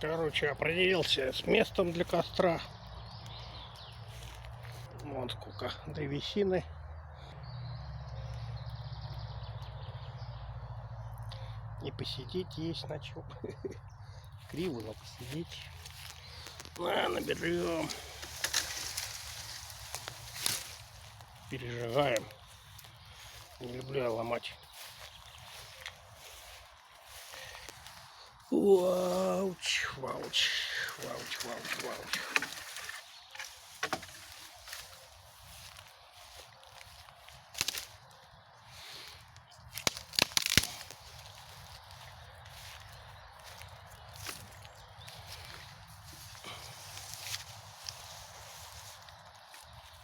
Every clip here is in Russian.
Короче, определился с местом для костра. Вон сколько древесины. И посидеть есть на чем. Криво, но посидеть. Наберем. Пережигаем. Не люблю я ломать. Вауч, вауч, вауч, вауч, вауч.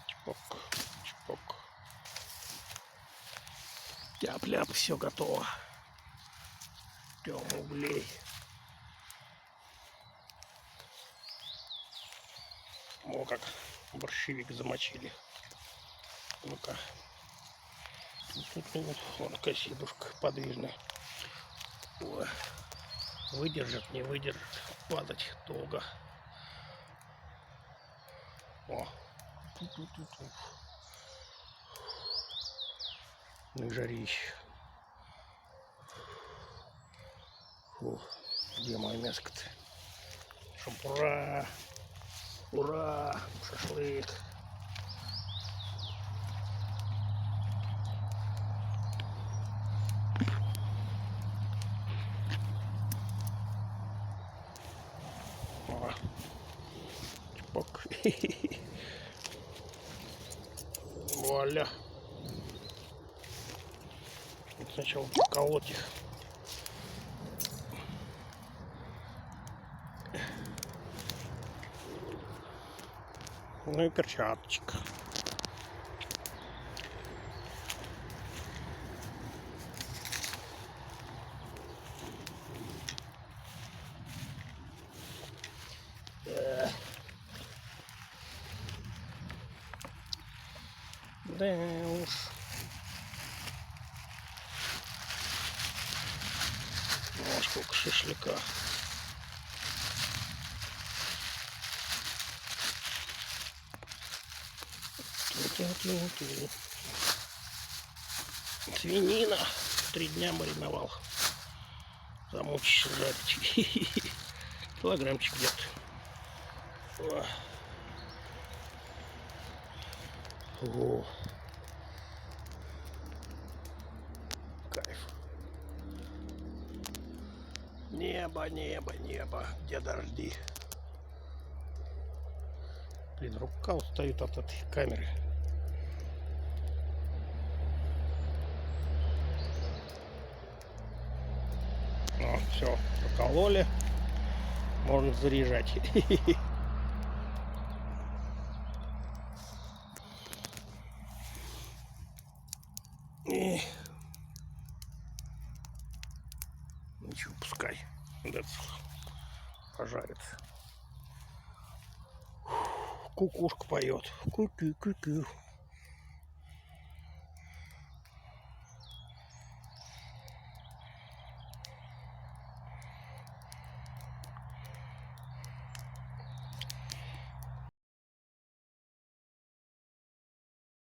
Чпок, чпок. Тяп-ляп, все готово. Ждем углей. О, как борщевик замочили. Ну-ка. Вон косидушка подвижная. О, выдержит, не выдержит. Падать долго. О. Ну, жарище. Фу, где мое мяско-то? Ура! Ура! Шашлык! О, чпок. Вуаля! Вот сначала поколоть их. Ну и перчаточка. Да уж. О, сколько шашлыка. Свинина. 3 дня мариновал. Замучишься жарить. Килограммчик где-то. О. Кайф. Небо, небо, небо. Где дожди? Блин, рука устает от этой камеры. Ну, все, прокололи. Можно заряжать. И... Ничего, пускай. Пожарится. Кукушка поет. Ку-ку-ку-ку.